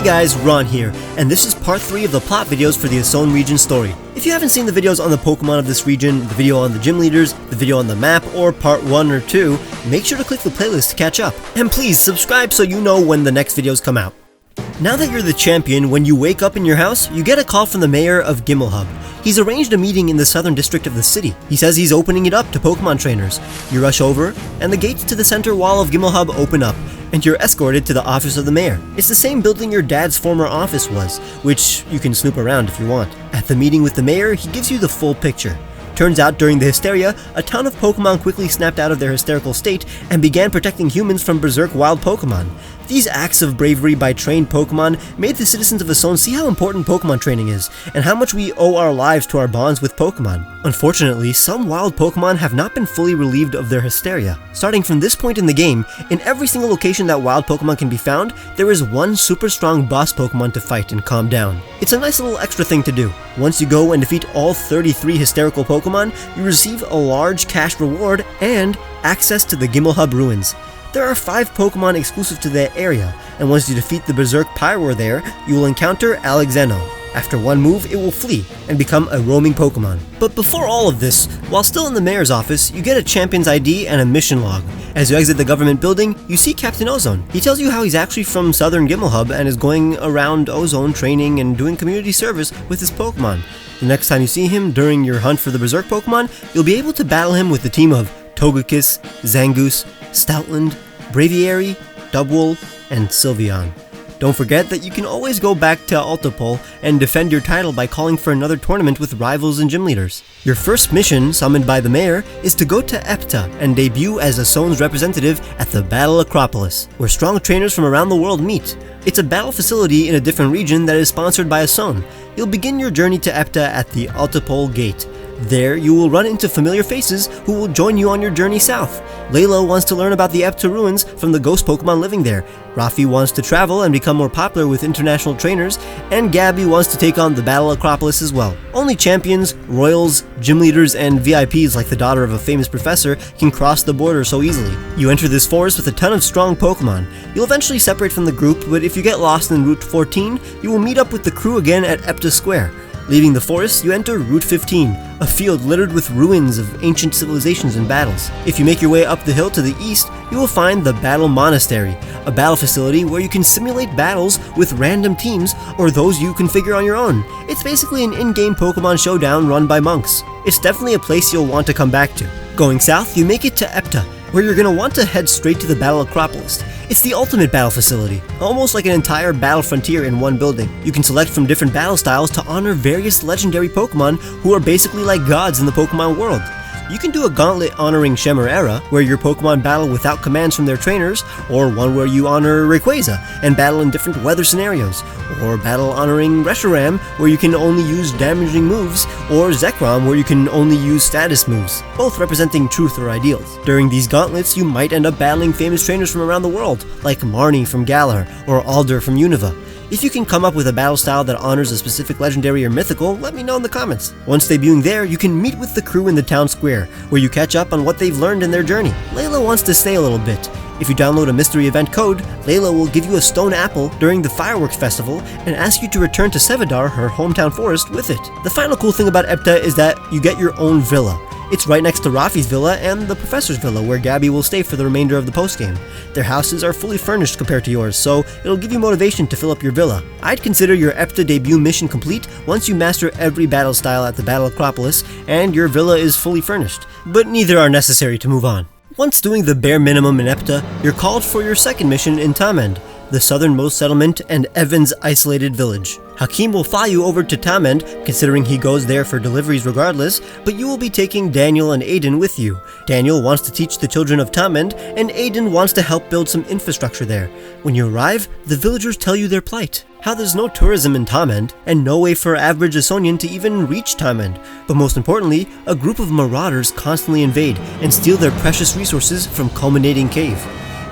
guys, Ron here, and this is part 3 of the plot videos for the Asone region story. If you haven't seen the videos on the Pokemon of this region, the video on the gym leaders, the video on the map, or part 1 or 2, make sure to click the playlist to catch up. And please subscribe so you know when the next videos come out. Now that you're the champion, when you wake up in your house, you get a call from the mayor of Gimmelhub. He's arranged a meeting in the southern district of the city. He says he's opening it up to Pokemon trainers. You rush over, and the gates to the center wall of Gimmelhub open up, and you're escorted to the office of the mayor. It's the same building your dad's former office was, which you can snoop around if you want. At the meeting with the mayor, he gives you the full picture. Turns out during the hysteria, a ton of Pokemon quickly snapped out of their hysterical state and began protecting humans from Berserk wild Pokemon. These acts of bravery by trained Pokemon made the citizens of Asone see how important Pokemon training is, and how much we owe our lives to our bonds with Pokemon. Unfortunately, some wild Pokemon have not been fully relieved of their hysteria. Starting from this point in the game, in every single location that wild Pokemon can be found, there is one super strong boss Pokemon to fight and calm down. It's a nice little extra thing to do. Once you go and defeat all 33 hysterical Pokemon, you receive a large cash reward and access to the Gimmelhub Ruins. There are 5 Pokemon exclusive to that area, and once you defeat the Berserk Pyroar there, you will encounter Alexeno. After one move, it will flee and become a roaming Pokemon. But before all of this, while still in the mayor's office, you get a champion's ID and a mission log. As you exit the government building, you see Captain Ozone. He tells you how he's actually from southern Gimmelhub and is going around Ozone training and doing community service with his Pokemon. The next time you see him during your hunt for the Berserk Pokemon, you'll be able to battle him with the team of Togekiss, Zangoose, Stoutland, Braviary, Dubwool, and Sylveon. Don't forget that you can always go back to Altapol and defend your title by calling for another tournament with rivals and gym leaders. Your first mission, summoned by the mayor, is to go to Epta and debut as Asone's representative at the Battle Acropolis, where strong trainers from around the world meet. It's a battle facility in a different region that is sponsored by Asone. You'll begin your journey to Epta at the Altapol Gate. There, you will run into familiar faces who will join you on your journey south. Layla wants to learn about the Epta ruins from the ghost Pokemon living there. Rafi wants to travel and become more popular with international trainers, and Gabby wants to take on the Battle Acropolis as well. Only champions, royals, gym leaders, and VIPs like the daughter of a famous professor can cross the border so easily. You enter this forest with a ton of strong Pokemon. You'll eventually separate from the group, but if you get lost in Route 14, you will meet up with the crew again at Epta Square. Leaving the forest, you enter Route 15, a field littered with ruins of ancient civilizations and battles. If you make your way up the hill to the east, you will find the Battle Monastery, a battle facility where you can simulate battles with random teams or those you configure on your own. It's basically an in-game Pokemon showdown run by monks. It's definitely a place you'll want to come back to. Going south, you make it to Epta, where you're going to want to head straight to the Battle Acropolis. It's the ultimate battle facility, almost like an entire battle frontier in one building. You can select from different battle styles to honor various legendary Pokemon who are basically like gods in the Pokemon world. You can do a gauntlet honoring Shemarera, where your Pokemon battle without commands from their trainers, or one where you honor Rayquaza and battle in different weather scenarios, or battle honoring Reshiram, where you can only use damaging moves, or Zekrom, where you can only use status moves, both representing truth or ideals. During these gauntlets, you might end up battling famous trainers from around the world, like Marnie from Galar, or Alder from Unova. If you can come up with a battle style that honors a specific legendary or mythical, let me know in the comments. Once debuting there, you can meet with the crew in the town square, where you catch up on what they've learned in their journey. Layla wants to stay a little bit. If you download a mystery event code, Layla will give you a stone apple during the fireworks festival and ask you to return to Sevedar, her hometown forest, with it. The final cool thing about Epta is that you get your own villa. It's right next to Rafi's villa and the professor's villa, where Gabby will stay for the remainder of the postgame. Their houses are fully furnished compared to yours, so it'll give you motivation to fill up your villa. I'd consider your Epta debut mission complete once you master every battle style at the Battle Acropolis and your villa is fully furnished, but neither are necessary to move on. Once doing the bare minimum in Epta, you're called for your second mission in Tamend, the southernmost settlement and Evan's isolated village. Hakim will fly you over to Tamend, considering he goes there for deliveries regardless, but you will be taking Daniel and Aiden with you. Daniel wants to teach the children of Tamend, and Aiden wants to help build some infrastructure there. When you arrive, the villagers tell you their plight, how there's no tourism in Tamend, and no way for average Asonian to even reach Tamend. But most importantly, a group of marauders constantly invade and steal their precious resources from Culminating Cave.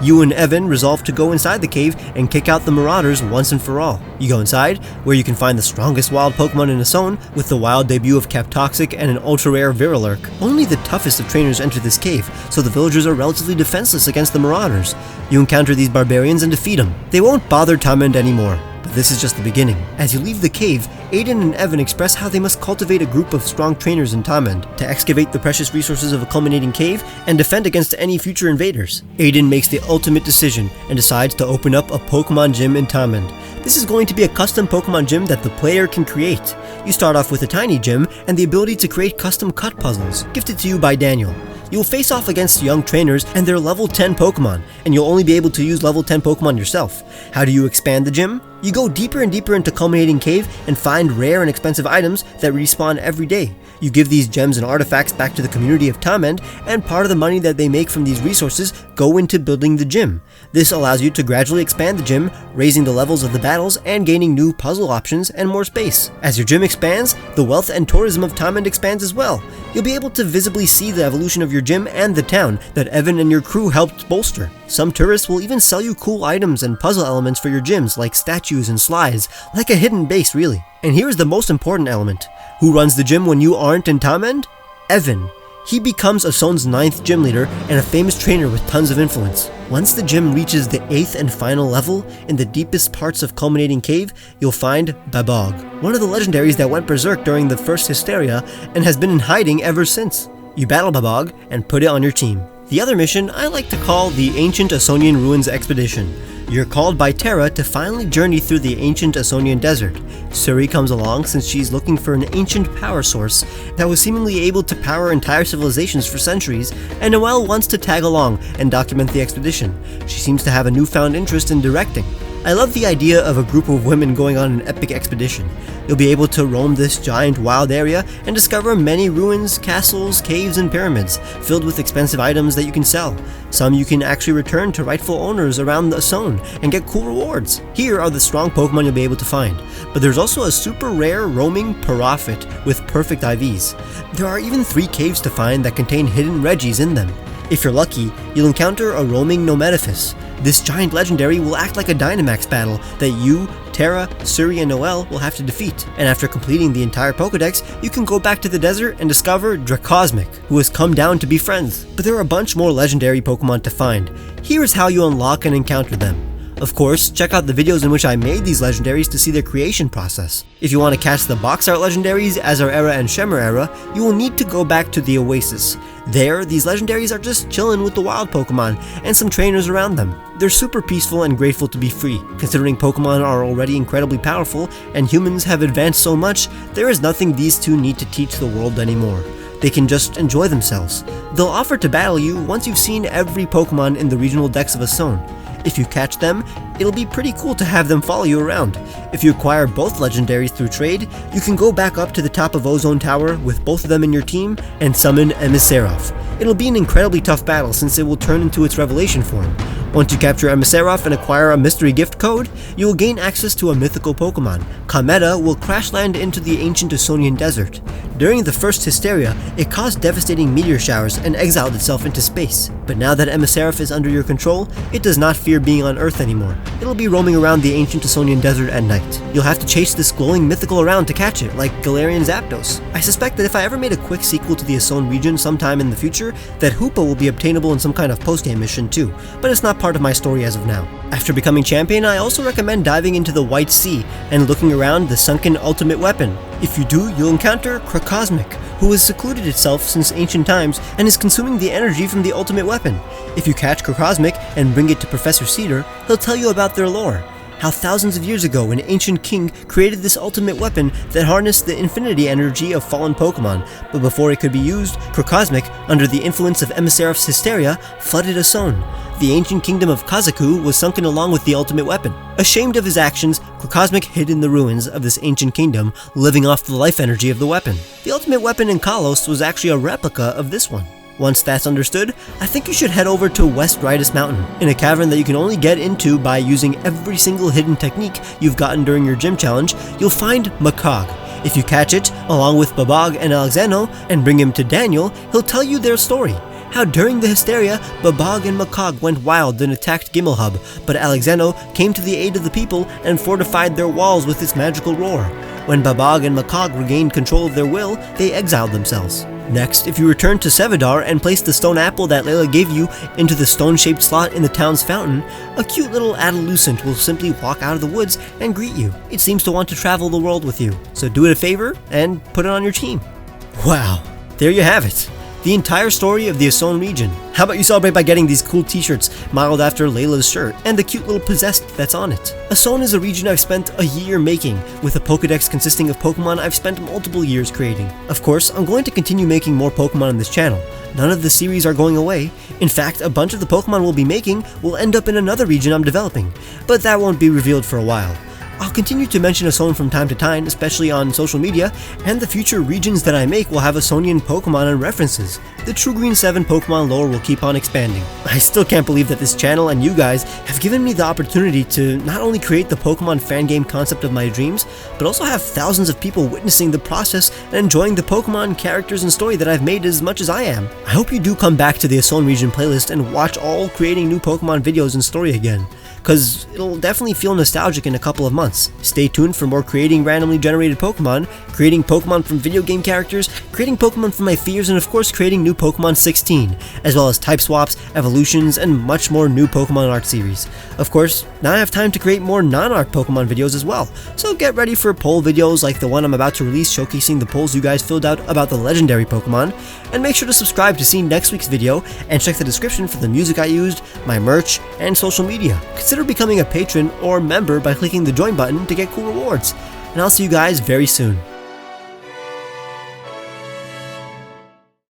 You and Evan resolve to go inside the cave and kick out the marauders once and for all. You go inside, where you can find the strongest wild Pokemon in Asone, with the wild debut of Captoxic and an ultra-rare Viralurk. Only the toughest of trainers enter this cave, so the villagers are relatively defenseless against the marauders. You encounter these barbarians and defeat them. They won't bother Tamend anymore, but this is just the beginning. As you leave the cave, Aiden and Evan express how they must cultivate a group of strong trainers in Tamend to excavate the precious resources of a culminating cave and defend against any future invaders. Aiden makes the ultimate decision and decides to open up a Pokemon gym in Tamend. This is going to be a custom Pokemon gym that the player can create. You start off with a tiny gym and the ability to create custom cut puzzles, gifted to you by Daniel. You'll face off against young trainers and their level 10 Pokemon, and you'll only be able to use level 10 Pokemon yourself. How do you expand the gym? You go deeper and deeper into Culminating Cave and find rare and expensive items that respawn every day. You give these gems and artifacts back to the community of Tamend, and part of the money that they make from these resources go into building the gym. This allows you to gradually expand the gym, raising the levels of the battles and gaining new puzzle options and more space. As your gym expands, the wealth and tourism of Tamend expands as well. You'll be able to visibly see the evolution of your gym and the town that Evan and your crew helped bolster. Some tourists will even sell you cool items and puzzle elements for your gyms, like statues and slides, like a hidden base really. And here's the most important element. Who runs the gym when you aren't in Tamend? Evan. He becomes Asone's 9th gym leader and a famous trainer with tons of influence. Once the gym reaches the 8th and final level, in the deepest parts of Culminating Cave, you'll find Babog, one of the legendaries that went berserk during the first Hysteria and has been in hiding ever since. You battle Babog and put it on your team. The other mission I like to call the Ancient Asonian Ruins Expedition. You're called by Terra to finally journey through the ancient Asonian desert. Suri comes along since she's looking for an ancient power source that was seemingly able to power entire civilizations for centuries, and Noelle wants to tag along and document the expedition. She seems to have a newfound interest in directing. I love the idea of a group of women going on an epic expedition. You'll be able to roam this giant wild area and discover many ruins, castles, caves, and pyramids, filled with expensive items that you can sell. Some you can actually return to rightful owners around the Asone and get cool rewards. Here are the strong Pokemon you'll be able to find, but there's also a super rare roaming Parafit with perfect IVs. There are even 3 caves to find that contain hidden Regis in them. If you're lucky, you'll encounter a roaming Nometaphis. This giant legendary will act like a Dynamax battle that you, Terra, Suri, and Noelle will have to defeat. And after completing the entire Pokedex, you can go back to the desert and discover Dracosmic, who has come down to be friends. But there are a bunch more legendary Pokemon to find. Here is how you unlock and encounter them. Of course, check out the videos in which I made these legendaries to see their creation process. If you want to catch the box art legendaries, Azar Era and Shimmer Era, you will need to go back to the Oasis. There, these legendaries are just chilling with the wild Pokemon and some trainers around them. They're super peaceful and grateful to be free. Considering Pokemon are already incredibly powerful and humans have advanced so much, there is nothing these two need to teach the world anymore. They can just enjoy themselves. They'll offer to battle you once you've seen every Pokemon in the regional decks of Asone. If you catch them, it'll be pretty cool to have them follow you around. If you acquire both legendaries through trade, you can go back up to the top of Ozone Tower with both of them in your team and summon Emissaroth. It'll be an incredibly tough battle since it will turn into its revelation form. Once you capture Emissaroth and acquire a mystery gift code, you will gain access to a mythical Pokemon. Cometa will crash land into the ancient Asonian desert. During the first Hysteria, it caused devastating meteor showers and exiled itself into space. But now that Emissaroth is under your control, it does not fear being on Earth anymore. It'll be roaming around the ancient Asonian desert at night. You'll have to chase this glowing mythical around to catch it, like Galarian Zapdos. I suspect that if I ever made a quick sequel to the Asone region sometime in the future, that Hoopa will be obtainable in some kind of post-game mission too, but it's not part of my story as of now. After becoming champion, I also recommend diving into the White Sea and looking around the sunken ultimate weapon. If you do, you'll encounter Crocosmic, who has secluded itself since ancient times and is consuming the energy from the ultimate weapon. If you catch Crocosmic and bring it to Professor Cedar, he'll tell you about their lore. How thousands of years ago an ancient king created this ultimate weapon that harnessed the infinity energy of fallen Pokemon, but before it could be used, Crocosmic, under the influence of Emissaroth's hysteria, flooded Asone. The ancient kingdom of Kazaku was sunken along with the ultimate weapon. Ashamed of his actions, Crocosmic hid in the ruins of this ancient kingdom, living off the life energy of the weapon. The ultimate weapon in Kalos was actually a replica of this one. Once that's understood, I think you should head over to West Ridus Mountain, in a cavern that you can only get into by using every single hidden technique you've gotten during your gym challenge. You'll find Makog. If you catch it, along with Babog and Alexano, and bring him to Daniel, he'll tell you their story. How during the hysteria, Babog and Makog went wild and attacked Gimmelhub, but Alexano came to the aid of the people and fortified their walls with its magical roar. When Babog and Makog regained control of their will, they exiled themselves. Next, if you return to Sevedar and place the stone apple that Layla gave you into the stone-shaped slot in the town's fountain, a cute little adolescent will simply walk out of the woods and greet you. It seems to want to travel the world with you, so do it a favor and put it on your team. Wow, there you have it. The entire story of the Asone region. How about you celebrate by getting these cool t-shirts modeled after Layla's shirt and the cute little possessed that's on it. Asone is a region I've spent a year making, with a Pokedex consisting of Pokemon I've spent multiple years creating. Of course, I'm going to continue making more Pokemon on this channel. None of the series are going away. In fact, a bunch of the Pokemon we'll be making will end up in another region I'm developing, but that won't be revealed for a while. I'll continue to mention Asone from time to time, especially on social media, and the future regions that I make will have Asonian Pokemon and references. The True Green 7 Pokemon lore will keep on expanding. I still can't believe that this channel and you guys have given me the opportunity to not only create the Pokemon fan game concept of my dreams, but also have thousands of people witnessing the process and enjoying the Pokemon characters and story that I've made as much as I am. I hope you do come back to the Asone region playlist and watch all creating new Pokemon videos and story again, cause it'll definitely feel nostalgic in a couple of months. Stay tuned for more creating randomly generated Pokemon, creating Pokemon from video game characters, creating Pokemon from my fears, and of course creating new Pokemon 16, as well as type swaps, evolutions, and much more new Pokemon art series. Of course, now I have time to create more non-art Pokemon videos as well, so get ready for poll videos like the one I'm about to release showcasing the polls you guys filled out about the legendary Pokemon, and make sure to subscribe to see next week's video, and check the description for the music I used, my merch, and social media. Consider becoming a patron or member by clicking the join button to get cool rewards, and I'll see you guys very soon.